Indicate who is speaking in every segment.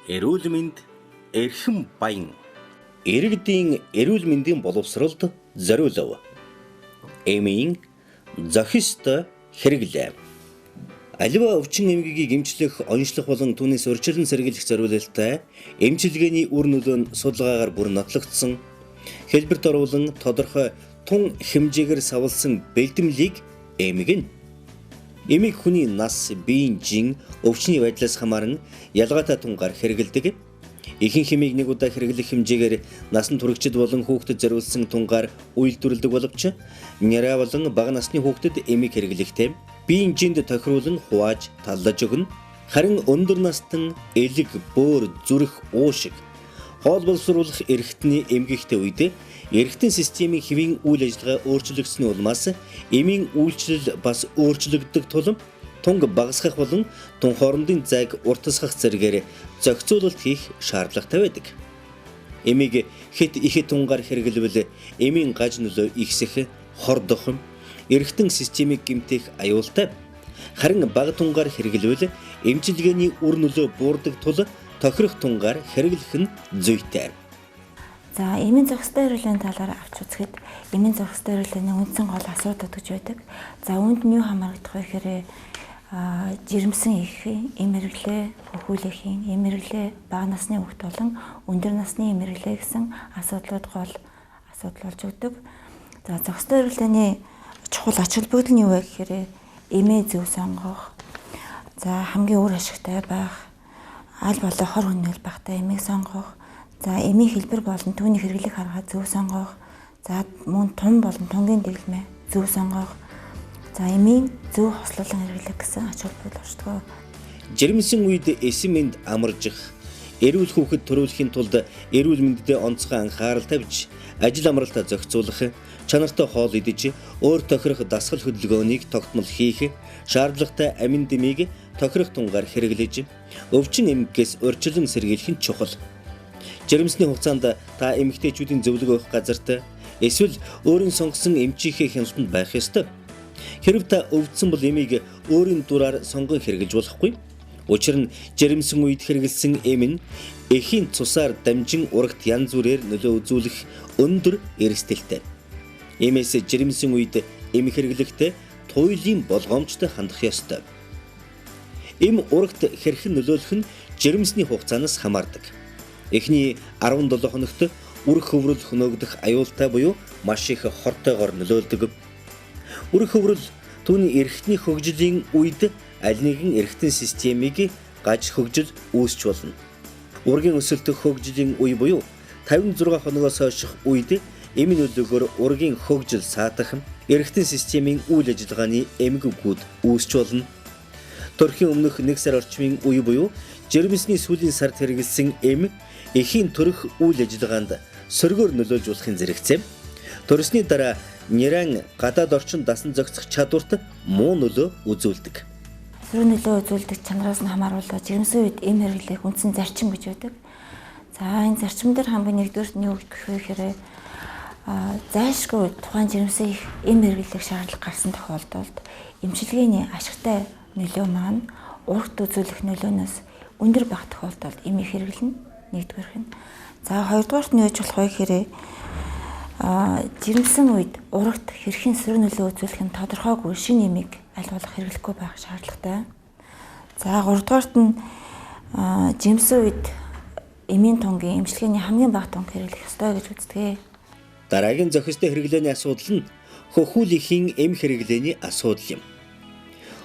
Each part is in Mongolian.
Speaker 1: Эрүүл мэнд эрхэм баян. Иргэдийн эрүүл мэндийн боловсролд зориулв. Эмийн зохистой хэрэглээ. Аливаа өвчин эмгэгийг эмчлэх, онцлох болон түүнээс урьдчилан сэргийлэх зориулалттай эмчилгээний үр нөлөө нь судалгаагаар бүр нотлогдсон. Хэлбэрт оруулан тодорхой тун хэмжээгээр савлсан бэлтгэлийг эмгэн. Эмийг хүний нас, биеийн жин, өвчний байдлаас хамааран ялгаатай тунгаар хэрэгэлдэг. Ихэнх эмийг нэг удаа хэрэглэх хэмжээгээр насан туршид болон хүүхдэд зориулсан тунгаар үйлдвэрлэдэг боловч няраа болон бага насны хүүхдэд эмийг хэрэглэхдээ биеийн жинд тохируулан хувааж таллаж өгнө. Харин өндөр настан элэг, бөөр, зүрх, уушиг хоол боловсруулах эрхтний эмгэгтэй үед эрхтэн системийн хэвийн үйл ажиллагаа өөрчлөгдсөний улмаас эмийн үйлчлэл бас өөрчлөгддөг тулам тунг багасгах болон тун хоорондын зайг уртасгах зэргээр зохицуулалт хийх шаардлагатай байдаг. Эмийг хэд их тунгаар хэрэглэвэл эмийн гаж нөлөө ихсэх, хордох, эрхтэн системийг гэмтэх аюултай. Харин бага тунгаар хэрэглэвэл эмчилгээний үр нөлөө буурдаг тул тохирох тунгаар хэрэглэх нь зүйтэй.
Speaker 2: За эмийн зохистой эрүүлийн талаар авч үзэхэд эмийн зохистой эрүүлийн үндсэн гол асуудал гэж байдаг. За үүнд нь юу хамаардаг вэ гэхээр жирэмсэн эхийн, эм хэрэглээ, хөхүүлэхийн, эм хэрэглээ, бага насны хүүхд болон өндөр насны эм хэрэглээ гэсэн асуудлууд гол асуудал болж өгдөг. За зохистой эрүүлийн чухал ач холбогдол нь юу вэ гэхээр эмээ зөв сонгох, за хамгийн үр ашигтай байх, аль болох хор хүннэл багтаа эмийг сонгох, за эмийн хэлбэр болон түүний хэрэглэх арга зөв сонгох, за мөн тун болон тунгийн дэглэмээ зөв сонгох, за эмийн зөв хослолон хэрэглэх гэсэн ач холбогдол оршдог.
Speaker 1: Жирэмсэн үед эсэм мэнд амаржих, эрүүл хүүхэд төрүүлэхийн тулд эрүүл мэндэд онцгой анхаарал тавьж, ажил амралтаа зохицуулах, чанартай хоол идэж, өөр тохирох дасгал хөдөлгөөнийг тогтмол хийх, шаардлагатай амин дэмийг тохирох тунгаар хэрэглэж, өвчин эмгэгээс урьдчилан сэргийлэх нь чухал. Жирэмсний хугацаанд та эмэгтэйчүүдийн зөвлөгөө авах газарт эсвэл өөрийн сонгосон эмчийнхээ хяналтанд байх ёстой. Хэрэв та өвдсөн бол эмийг өөрийн дураар сонгон хэрэглэж болохгүй. Учир нь жирэмсэн үед хэрэгэлсэн эм нь эхийн цусаар дамжин урагт янз бүрээр нөлөө үзүүлэх өндөр эрсдэлтэй. Эмээс жирэмсэн үед эм хэрэглэхдээ туйлын болгоомжтой хандах ёстой. Эм урагт хэрхэн нөлөөлөх нь жирэмсний хугацаанаас хамаардаг. Эхний 17 хоногт үрх хөврөл хөнөөгдөх аюултай буюу маш их хортойгоор нөлөөлдөг. Үрх хөврөл түүний эрхтний хөгжлийн үед аль нэгэн эрхтэн системийг гаж хөгжил үүсч болно. Ургийн өсөлтөх хөгжлийн үе буюу 56 хоногоос хойших үед эмийн нөлөөгөөр ургийн хөгжил саатах, эрхтэн системийн үйл ажиллагааны эмгэгүүд үүсч болно. Төрхийн өмнөх 1 сар орчмын үе буюу жирэмсний сүүлийн сард хэрэгэлсэн эм эхийн төрөх үйл ажиллагаанд сөргөөр нөлөөлж болохын зэрэгцээ. Төрсний дараа нярайн гадаад орчин дасан зохицох чадварт муу нөлөө үзүүлдэг.
Speaker 2: Сөрөг нөлөө үзүүлдэг чанараас нь хамааруулаад жирэмсэн үед эм хэрэглэх үндсэн зарчим гэж байдаг. За энэ зарчим дээр хамгийн нэгдүгээрт нь юу гэх вэ гэхээр зайлшгүй тухайн жирэмсэн их эм хэрэглэх шаардлага гарсан тохиолдолд эмчилгээний ашигтай нөлөө маань урагт үзүүлэх нөлөөнөөс өндөр байх тохиолдолд эмийг хэрэглэнэ. Нэгдүгээрх нь. За хоёрдугаарт нь юу болох вэ гэхээр жирэмсэн үед урагт хэрхэн сөрөг нөлөө үзүүлэх нь тодорхойгүй шинэ эмийг аль болох хэрэглэхгүй байх шаардлагатай. За гуравдугаарт нь жирэмсэн үед эмийн тунгийн эмчилгээний хамгийн бага тунг хэрэглэх ёстой гэж үздэг.
Speaker 1: Дараагийн зохистой хэрэглээний асуудал нь хөхүүлэхийн эм хэрэглээний асуудал юм.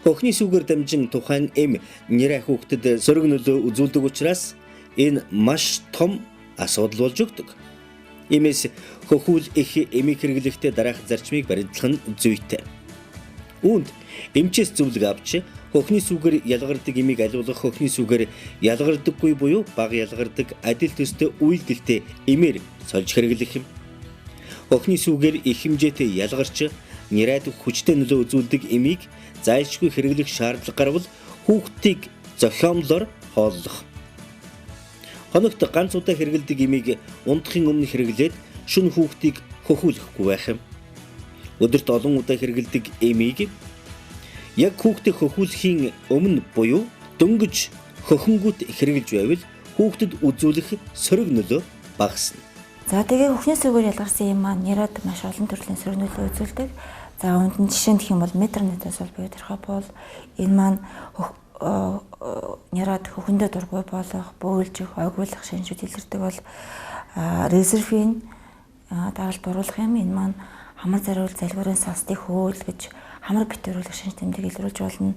Speaker 1: Хөхний сүгээр дамжин тухайн эм няраа хүүхдэд сөрөг нөлөө үзүүлдэг учраас энэ маш том асуудал болж өгдөг. Иймээс хөхүүл их эмийг хэрэглэхдээ дараах зарчмыг баримтлах нь зүйтэй. Үүнд эмчээс зөвлөгөө авч хөхний сүгээр ялгардаг эмийг аливуулах хөхний сүгээр ялгардаггүй буюу бага ялгардаг адил төстэй үйлдэлтэй эмээр сольж хэрэглэх юм. Хөхний сүгээр их хэмжээтэй ялгарч нярайд хүчтэй нөлөө үзүүлдэг эмийг зайлшгүй хэрэглэх шаардлага гарвал хүүхдийг зохиомлоор хооллох. Хоногт ганц удаа хэрэглэдэг эмийг унтахын өмнө хэрэглээд шөнө хүүхдийг хөхүүлэхгүй байх юм. Өдөрт олон удаа хэрэглэдэг эмийг яг хүүхдийг хөхүүлэхийн өмнө буюу дөнгөж хөхөнгүүт хэрэглэж байвал хүүхдэд үзүүлэх сөрөг нөлөө багасна.
Speaker 2: За тэгээ хөхнөөс өгөр ялгарсан юм маань нэрад маш олон төрлийн сөрөг нөлөө үзүүлдэг. За үүнд нь жишээ нь гэх юм бол метрнетээс бол буюу терхопол энэ маань нэрад хөхөндөө дургүй болох, бөөлжих, ойгуулах шинжүүд илэрдэг бол резервийн даралт оруулах юм. Энэ маань хамар зариул залгуурын састыг хөөлгөж хамар битэрүүлэх шинж тэмдэг илрүүлж болно.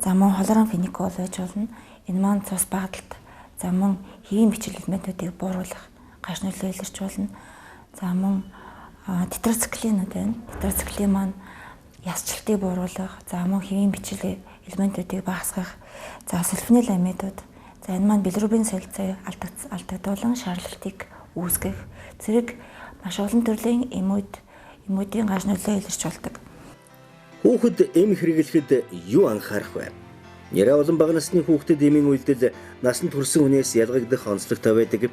Speaker 2: За мөн холорон феникол байж болно. Энэ маань цус багталт, за мөн хэвийн бичил элементүүдийг бууруулах гаш нөлөө илэрч болно. За мөн тетрациклинууд байна. Тетрациклин маань ясчлалтыг бууруулах, за мөн хэвийн бичил элементүүдийг багасгах, за сульфениламидууд. За энэ маань билирубин солилцоо алдагдуулан шаарлалтыг үүсгэх зэрэг маш олон төрлийн эмүүдийн гаш нөлөө илэрч болдог.
Speaker 1: Хүүхэд эм хэрэглэхэд юу анхаарах вэ? Нэрээ олон бага насны хүүхдэд эмийн үйлдэл насанд хүрсэн хүнээс ялгагдах онцлогтой байдаг.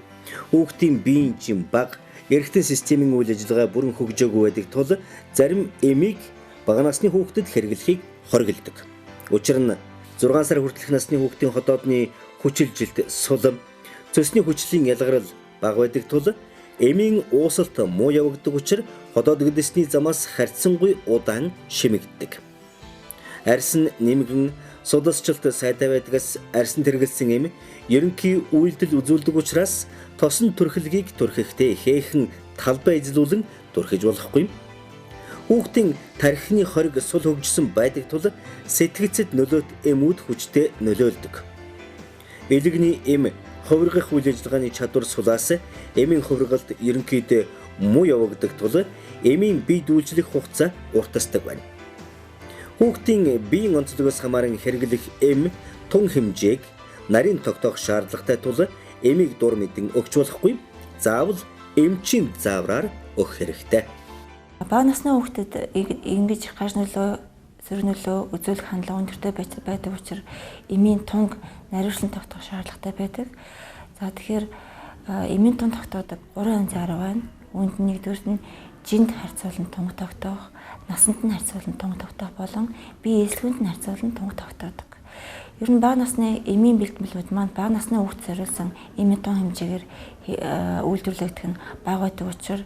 Speaker 1: Хүүхдийн биеийн чин бага, эрэгтэй системийн үйл ажиллагаа бүрэн хөгжөөгүй байдаг тул зарим эмийг бага насны хүүхдэд хэрэглэхийг хориглодог. Учир нь 6 сар хүртэлх насны хүүхдийн ходоодны хүчилжилт сулам, цөсний хүчлийн ялгарл бага байдаг тул эмийн уусалт муу явагддаг учраас ходоод гэдэсний замаас харьцангуй удаан шимэгддэг. Арьс нь нэмгэн судасчлалт сайтай байдгаас арьсан тэргэлсэн эм ерөнхий үйлдэл үзүүлдэг учраас тосон төрхөлгийг төрхөхдөө ихээхэн талбай эзлүүлэн төрхөж болохгүй. Хүүхдийн тархины хориг сул хөгжсөн байдаг тул сэтгцэд нөлөөт эмүүд хүчтэй нөлөөлдөг. Элэгний эм хувиргах үйл ажиллагааны чадвар сулаас эмийн хувиргалт ерөнхийдөө муу явагддаг тул эмийн бие дүүлжлэх хугацаа уртасдаг байна. Хүүхдийн биеийн онцлогоос хамааран хэрэглэх эм тун хэмжээг нарийн тогтоох шаардлагатай тул эмийг дур мэдэн өгч болохгүй. Заавал эмчийн заавраар өгөх хэрэгтэй.
Speaker 2: Бага насны хүүхдэд ингэж гаш нөлөө, сөрөг нөлөө үзүүлэх хандлага өндөртэй байдаг учраас эмийн тунг наривчлан тогтоох шаардлагатай байдаг. За тэгэхээр эмийн тун тогтоодог 3 янзын арга байна. Үүнд нэгдүгээр нь жинд харьцуулан тунг тогтоох, насанд нь харьцуулан тунг тогтоох болон бие эслэхэнд нь харьцуулан тунг тогтоодог. Ер нь бага насны эмийн бэлтгэлүүд маань бага насны хүүхдэд зориулсан эмийн тун хэмжээгээр үйлдвэрлэгдэх нь бага байдаг учраас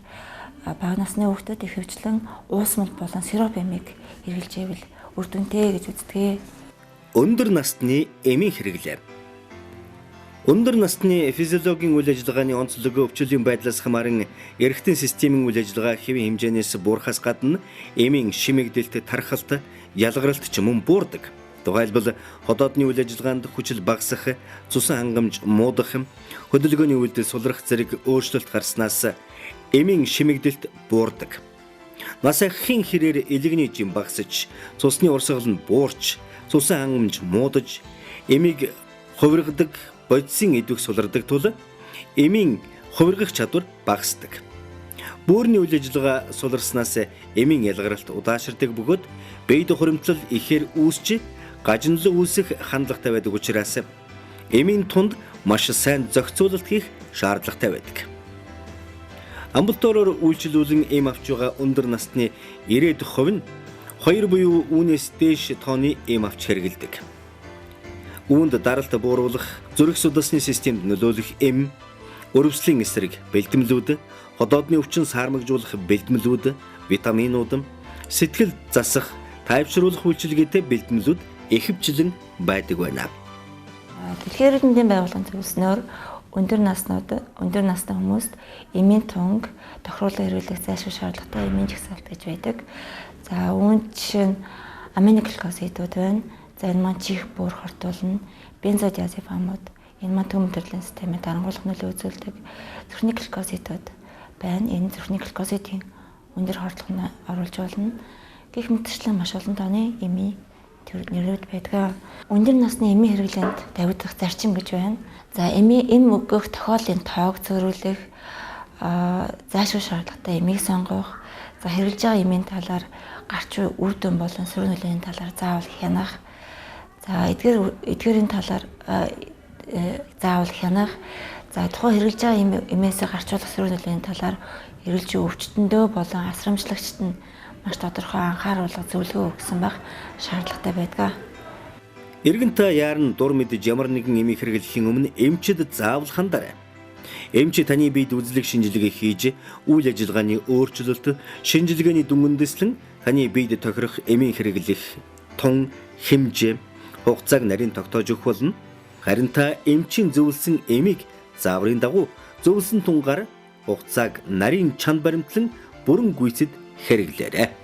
Speaker 2: бага насны хүүхдэд ихэвчлэн уусмал болон сироп эмийг хэрэглэж ивэл үр дүнтэй гэж үздэг.
Speaker 1: Өндөр насны эмийн хэрэглээ. Өндөр насны физиологийн үйл ажиллагааны онцлог өвчлөлийн байдлаас хамааран эрэгтэй системийн үйл ажиллагаа хэвийн хэмжээнээс буурахаас гадна эмийн шимэгдэлт, тархалт, ялгаралт ч мөн буурдаг. Тухайлбал ходоодны үйл ажиллагаанд хүчил багасах, цусан хангамж муудах, хөдөлгөөний үйлдэл сулрах зэрэг өөрчлөлт гарснаас эмийн шимэгдэлт буурдаг. Нас ахын хэрээр элэгний жим багасж, цусны урсгал нь буурч, цусан хангамж муудаж, эмийг хувиргадаг, бодисын идэвх сулардаг тул эмийн хувиргах чадвар багасдаг. Бөөрийн үйл ажиллагаа суларснаас эмийн ялгаралт удаашрдаг бөгөөд биед хуримтлал ихээр үүсч гажинлал үүсэх хандлагатай байдаг учраас эмийн тунд маш сайн зохицуулалт хийх шаардлагатай байдаг. Амбулатороор үйлчлүүлэн эм авч байгаа өндөр насны 90% нь 2 буюу үүнээс дээш тооны эм авч хэрэгэлдэг. Үүнд даралт бууруулах, зүрх судасны системд нөлөөлөх эм, өрөвслийн эсрэг бэлтгэлүүд, ходоодны өвчин саармагжуулах бэлтгэлүүд, витаминууд, сэтгэл засах, тайвшруулах үйлчилгээтэй бэлтгэлүүд ихэвчлэн байдаг байна.
Speaker 2: Дэлхийн эрдэнэлийн байгууллагын зөвлөснөөр өндөр насны хүмүүст эмийн тунг тохируулан хэрэглэх зайлшгүй шаардлагатай эмийн жагсаалт гэж байдаг. За үүнд жишээ нь аминогликозидууд байна. За энэ маань чих бүр хортуулна, бензодиазепамууд, энэ маань төмөн төрлийн системийн дарангуулах нөлөө үзүүлдэг. Зүрхний гликозидууд байна. Энэ зүрхний гликозидын өндөр хордлого оруулж болно. Гэх мэтчлэн маш олон тооны эмийн нэрүүд байдаг. Өндөр насны эмийн хэрэглээнд давигдах зарчим гэж байна. За эм өгөх тохиолын тоог зөөрүүлэх, заашгүй шаардлагатай эмийг сонгох, за хэрэглэж байгаа эмийн талаар гарч үр дүн болон сөрөг нөлөөний талаар заавал хянах. За эдгээрийн талаар заавал хянах. За тухайн хэрэглэж байгаа эмээс гарч болох сөрөг нөлөөний талаар хэрэглэж өвчтөндөө болон асрамжлагчд нь маш тодорхой анхааруулга зөвлөгөө өгсөн байх шаардлагатай байдаг.
Speaker 1: Иргэн та яарн дур мэдж ямар нэгэн эмийг хэрэглэхийн өмнө эмчид заавал хандарай. Эмч таны биед үзлэг шинжилгээ хийж, үйл ажиллагааны өөрчлөлт, шинжилгээний дүнмэндэслэн таны биед тохирох эмийн хэрэглэх тун, хэмжээ, хугацааг нарийн тогтоож өгөх болно. Харин та эмчийн зөвлөсөн эмийг зааврын дагуу зөвлөсөн тунгаар хугацааг нарийн чанд баримтлан бүрэн гүйцэд хэрэглээрэй.